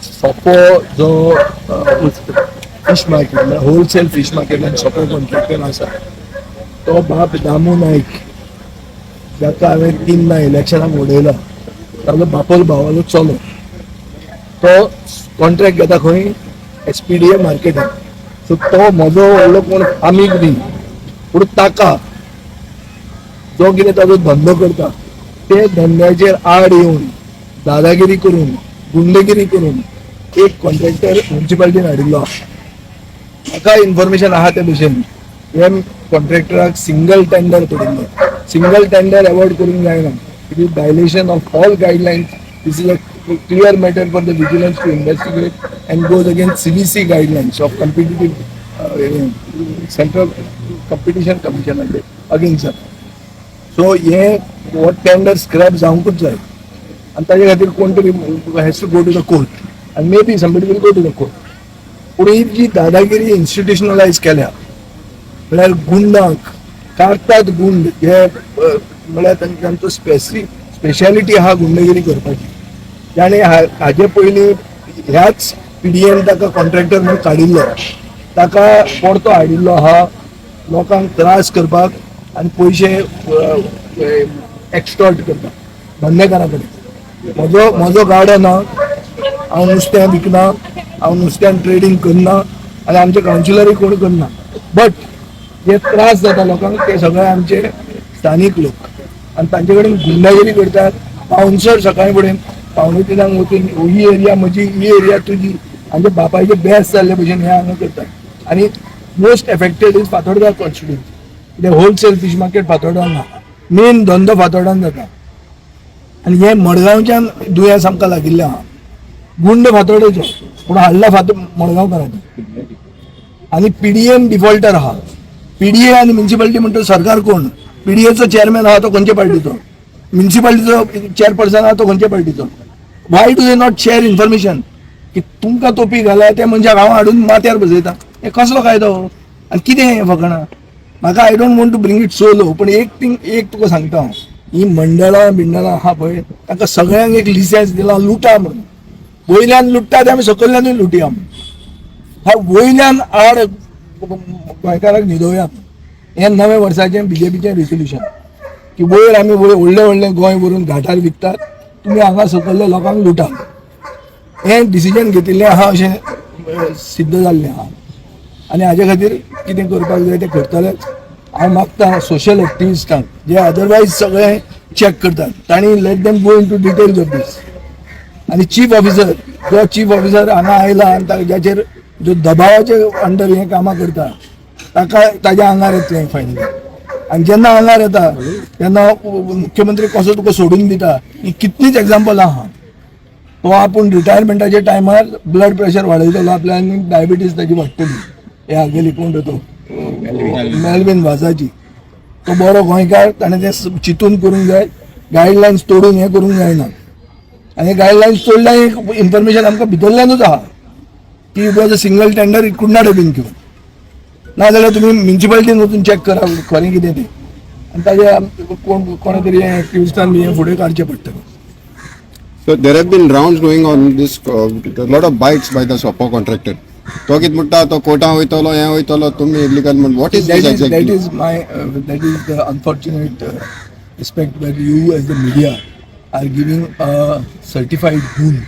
सोपो जो fish market wholesale fish मार्केटान सोपो कॉन्ट्रॅक्टर आसा तो बाप दामू नाईक, जाका हांवें 3 इलेक्शनाक उडयला, ताजो बापोल भावालो चलो तो कॉन्ट्रॅक्ट घेता खंय SPDA मार्केटान. सो तो म्हजो व्हडलो कोण आमीक न्ही, पूण ताका जो कितें ताजो धंदो करता ते धंद्याचेर आड येवन दादागिरी करून गुंडगिरी करून एक कॉन्ट्रॅक्टर म्युन्सिपालिटीन हाडिल्लो आसा. म्हाका इन्फॉर्मेशन आहा ते भशेन हे कॉन्ट्रॅक्टराक सिंगल टेंडर पडिल्लो. सिंगल टेंडर अवॉर्ड करूंक जायना. It is violation of all guidelines. This is a clear matter for the vigilance to investigate and goes against CBC guidelines of competitive central competition कमिशनाचे against जाता. So हे हो tender scrap जावंकूच जाय आनी ताजे खातीर कोण तरी has to go to the court आनी maybe somebody will go to the court. पूण ही जी दादागिरी इन्स्टिट्युशनलायज केल्या म्हळ्यार गुंडांक काडटात गुंड हे म्हळ्यार तांचो स्पेशालिटी आहा गुंडगिरी करपाची. ताणें हाजे पयलीं ह्याच PDAन ताका कॉन्ट्रॅक्टर म्हणून काडिल्लो, ताका परतो हाडिल्लो आहा लोकांक त्रास करपाक आनी पयशे एक्सटॉर्ट करपाक धंदेकारा कडेन. म्हजो गार्डन हांव नुस्तें विकना, हांव नुस्त्यान ट्रेडींग करना आनी आमचे कावन्सिलरूय कोण करना. बट जे त्रास जाता लोकांक ते सगळे आमचे स्थानीक लोक आनी तांचे कडेन गुंडागिरी करतात. बाउन्सर सकाळी फुडें 2:45 वचून ही एरिया म्हजी, ही एरिया तुजी, आमच्या बापायचे बेस जाल्ले भशेन हे हांगा करतात. आनी most affected is Fatorda constituency. कितें होलसेल फिश मार्केट फातोर्डान ना, मेन धंदो फातोर्डान जाता. आनी हे मडगांवच्यान दुयेंस आमकां लागिल्लें आहा. गुंड फातोर्डेचो पूण हाडला मडगांवकारांनी. आनी PDAन डिफॉल्टर आहा. PDA आनी म्युन्सिपालिटी म्हणटा सरकार कोण? PDAचो चेअरमॅन आहा तो खंयचे पार्टीचो? म्युन्सिपालिटीचो चेअरपर्सन आहा तो खंयचे पार्टीचो? Why do they not share information की तुमकां तोपी घाला त्या मनशाक हांव हाडून माथ्यार बसयता? हे कसलो कायदो आनी कितें हें फकाणां? म्हाका I don't want to bring it so low. पूण एक तुका सांगता हांव, ही मंडळां आहा पळय तांकां सगळ्यांक एक लिसेन्स दिला लुटा म्हणून. वयल्यान लुट्टा ते आमी सकयल्यानूय लुटया म्हणून. हा वयल्यान आड गोंयकाराक न्हिदोवया. हें नवे वर्साचें BJPचें रेसोल्युशन की वयर आमी व्हडलें गोंय व्हरून घाटार विकतात, तुमी हांगा सकयल्या लोकांक लुटा. हें डिसिजन घेतिल्लें आहा अशें सिद्ध जाल्लें आहा. आनी हाजे खातीर कितें करपाक जाय तें करतलेच. हांव मागता सोशल एक्टिविस्टांक जे अदरवायज सगळें चॅक करतात तांणी let them go into details of this. आनी चीफ ऑफिसर हांगा आयला आनी ताजेर जो दबावाचे अंडर हें कामां करता ताज्या आंगार येतलें फायनली. आनी जेन्ना आंगार येता तेन्ना मुख्यमंत्री कसो तुका सोडून दिता ही कितलींच एग्जाम्पल आहा. तो आपूण रिटायरमेंटाच्या टायमार ब्लड प्रेशर वाडयतलो आपल्या आनी डायबिटीज ताची वाडटली. हे आगेली कोण तो मेल्विन वाझाची. तो बरो गोंयकार, ताणें तें चिंतून करूंक जाय. गायडलायन्स तोडून हें करूंक जायना. आनी गायडलायन्स तोडल्या एक इन्फॉर्मेशन आमकां भितरल्यानूच आहा की it was a single tender, it कुड नॉट हॅव बीन गिवन. नाजाल्यार तुमी म्युन्सिपालिटीन वचून चॅक करा खरें कितें तें. आनी ताजे कोणा तरी एक्टिविस्टान बी हें फुडें काडचें पडटलें. So there have been rounds going on this, a lot of bites by the SOPO contractor. तो कित म्हणटा तो कोर्टां वयतलो हें वयतलो तुमी इल्लीगल म्हण. What is this exactly? that is the unfortunate aspect where you as the media are giving a certified goon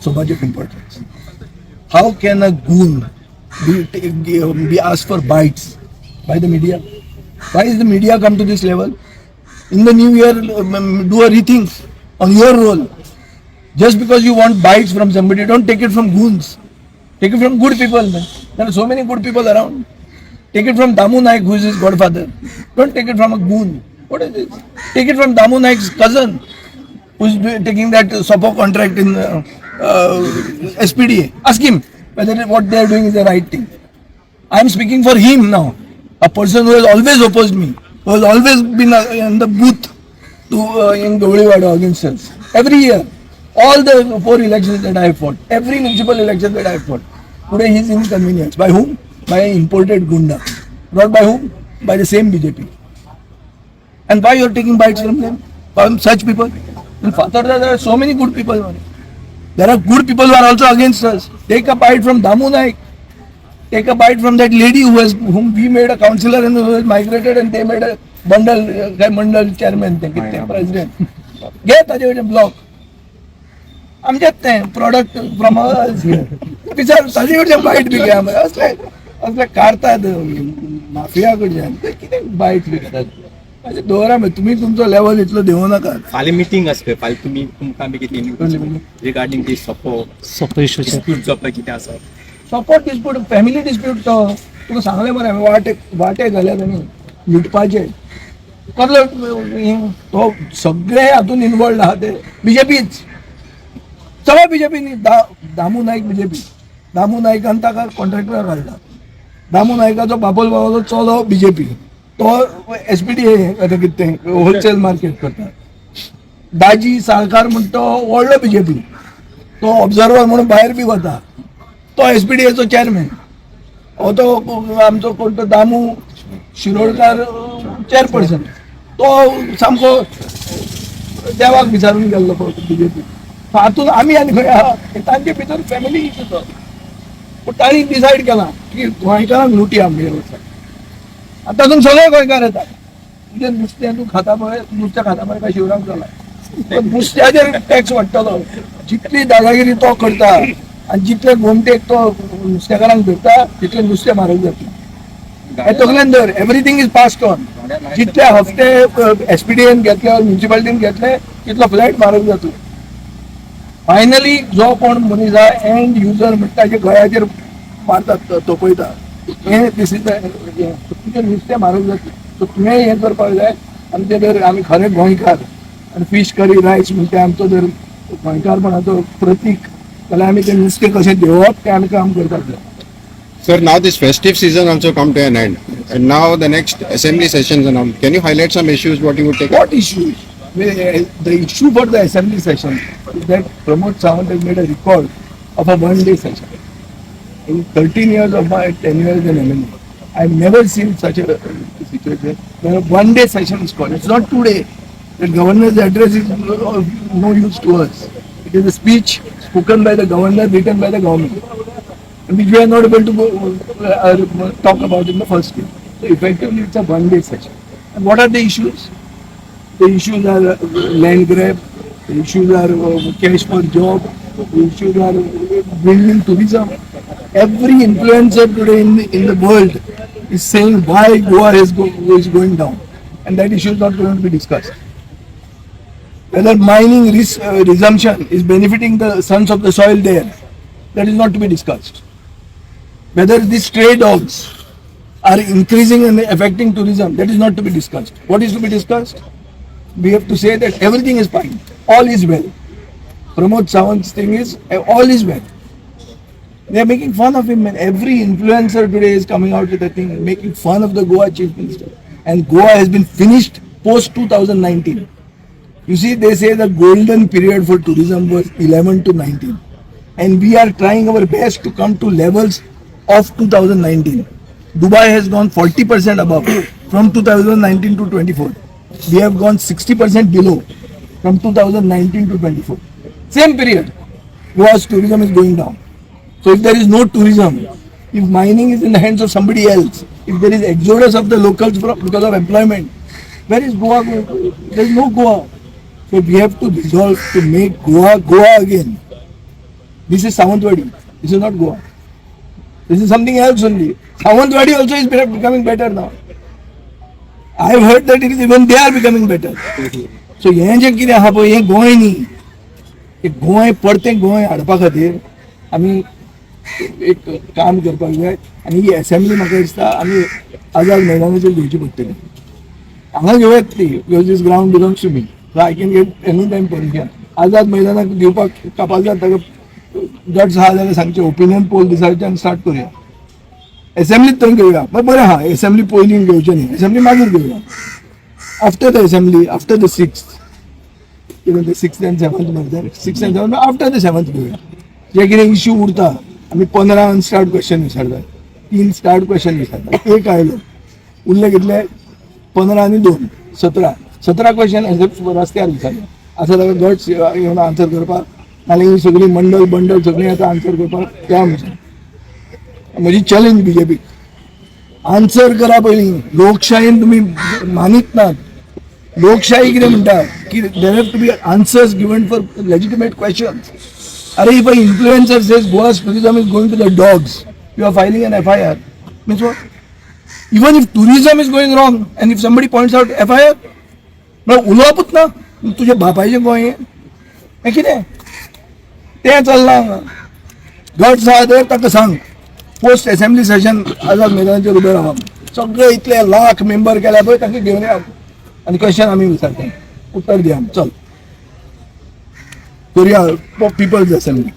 so much of importance. How can a goon be asked for bites by the media? Why is the media come to this level? In the new year, do a rethink on your role. Just because you want bites from somebody, don't take it from goons. Take it from good people. Man. There are so many good people around. Take it from Damu Naik, who is his godfather. Don't take it from a goon. What is this? Take it from Damu Naik's cousin, who is taking that SOPO contract in SPDA. Ask him whether what they are doing is the right thing. I am speaking for him now. A person who has always opposed me, who has always been in the booth in Gowliwada against us. Every year. All the 4 elections that I have fought, every municipal election that I have fought, today he is inconvenienced. By whom? By an imported gunda. Brought by whom? By the same BJP. And why you are taking bites from them? From such people? In Fatarda there are so many good people. There are good people who are also against us. Take a bite from Damu Naik. Take a bite from that lady whom we made a councillor and who has migrated and they made a mandal chairman, president. Get ताजे block. आमच्यात तें product from us here. विचार ताजे bite बी घ्या असले काढतात mafia कडच्यान ते कितें बायट बी घेतात. म्हणजे दवरा तुम्ही तुमचो लेवल इतलो देऊ नका. फाल्यां मिटींग आसता फाल्यां तुमकां आमी कितें रिगार्डिंग दी सपोर्ट डिस्प्यूट जावपाक कितें आसा सपोर्ट डिस्प्यूट फॅमिली डिस्प्यूट तो तुका सांगलें मरे वाटे घाल्या ताणी लुटपाचे कसलो तो सगळे हातून इनवॉल्ड आहा ते बीजेपीच सगळो बीजेपी दामू नाईक बीजेपी दामू नायकान ताका कॉन्ट्रॅक्टर घालता दामू नायकाचो बापोल बाबाचो चलो बीजेपी तो एसपीडी आता कितें होलसेल मार्केट करता दाजी साळकार म्हणटा तो व्हडलो बीजेपी तो ऑब्झर्वर म्हणून भायर बी वता तो एसपीडीएचो चेअरमॅन हो तो आमचो कोण तो दामू शिरोडकार चेअरपर्सन तो सामको देवाक विचारून गेल्लो बीजेपी हातून आमी आनी खंय आहा तांचे भितर फॅमिली इश्यू तो पूण तांणी डिसायड केला की गोंयकारांक लुटी आमगे आतां तातूंत सगळे गोंयकार येतात म्हणजे नुस्तें तूं खाता पळय नुस्तें खाता पळय काय शिवराक जाला नुस्त्याचेर टॅक्स वाडटलो जितली दादागिरी तो करता आनी जितले गोमटेक तो नुस्तेकारांक धरता तितले नुस्तें म्हारग जाता हे तकलेन धर एवरीथींग इज पास्ड ऑन जितले हफ्ते एसपीडीएन घेतले म्युनिसिपालिटीन घेतले तितलो फ्लॅट म्हारग जातलो फायनली जो कोण मनीस आहा एंड युजर म्हणटा ताचे गळ्याचेर मारतात तोपयता हे दिस इज तुमचें नुस्तें म्हारग जातलें सो तुवें हें करपाक जाय आमचे जर आमी खरे गोंयकार आनी फीश करी रायस म्हणटा आमचो जर गोंयकारपणाचो प्रतीक जाल्यार आमी तें नुस्तें कशें देंवप तें आमी काम करपाक जाय. Sir, now this festive season also come to an end, and now the next assembly sessions and all. Can you highlight some issues what you would take? What issues? The issue for the assembly session is that Pramod Sawant has made a record of a one-day session. In 13 years of my tenure as an MLA, I've never seen such a situation where a one-day session is called. It's not today. The governor's address is no use to us. It is a speech spoken by the governor, written by the government, which we are not able to talk about in the first day. So effectively, it's a one-day session. And what are the issues? The issues are land grab, the issues are cash for job, the issues are building tourism. Every influencer today in the world is saying why Goa is going down, and that issue is not going to be discussed. Whether mining resumption is benefiting the sons of the soil there, that is not to be discussed. Whether these stray dogs are increasing and affecting tourism, that is not to be discussed. What is to be discussed? We have to say that everything is fine, all is well. Pramod Sawant's thing is all is well. They are making fun of him, and every influencer today is coming out with a thing, making fun of the Goa Chief Minister. And Goa has been finished post 2019. You see, they say the golden period for tourism was 11 to 19, and we are trying our best to come to levels of 2019. Dubai has gone 40% above from 2019 to 24. We have gone 60% below from 2019 to 24. Same period, Goa's tourism is going down. So if there is no tourism, if mining is in the hands of somebody else, if there is exodus of the locals because of employment, where is Goa going? There is no Goa. So we have to resolve to make Goa again. This is Sawantwadi. This is not Goa. This is something else only. Sawantwadi also is becoming better now. I have heard that it is even they are becoming better. So हे जे कितें आहा पळय हे गोंय न्ही हे गोंय परतें गोंय हाडपा खातीर आमी एक काम करपाक जाय आनी ही असेंब्ली म्हाका दिसता आमी आझाद मैदानाचेर घेवची पडटली. हांगा घेवयात ती because this ground belongs to me so I can get any time permission. Azad मैदानाक दिवपाक कापाल ताका गट्स आहा जाल्यार सांगचे ओपिनियन पोल दिसाच्यान स्टार्ट करुया. असेंब्लीत थंय घेवया बरें आहा असेंब्ली पयलीं घेवचें न्ही असेंब्ली मागीर घेवया. After the assembly after the 6th किंवा द 6th and 7th म्हणटा 6th and 7th after the 7th घेवया. जे कितें इश्यू उरता आमी 15 अनस्टार्ट क्वेश्चन विचारतात 3 स्टार्ट क्वेश्चन विचारतात एक आयलो उरले कितले 15 आनी 2 17 क्वेश्चन रस्त्यार विचारले आसा ताका गट्स येवन आन्सर करपाक नाल्यार ही सगळी मंडळ सगळी आता आन्सर करपाक ते आमचे म्हजी चॅलेंज बीजेपीक आन्सर करा पयलीं लोकशायेन तुमी मानीत नात लोकशाही कितें म्हणटा की there have to be answers given for legitimate questions अरे if a influencer says Goa's tourism is going to the dogs you are filing an FIR means what even if tourism is going wrong and if somebody points out FIR मग उलोवपूच ना तुझ्या बापायचें गोंय हें कितें तें चल्लां guts आहा तर ताका सांग पोस्ट असेंब्ली सेशन आझाद मैदानाचेर उबें रावप सगळे इतले लाख मेंबर केल्या पळय तांकां घेवन या आनी क्वेश्चन आमी विचारता उत्तर दिया चल करुया पिपल्स असेंब्ली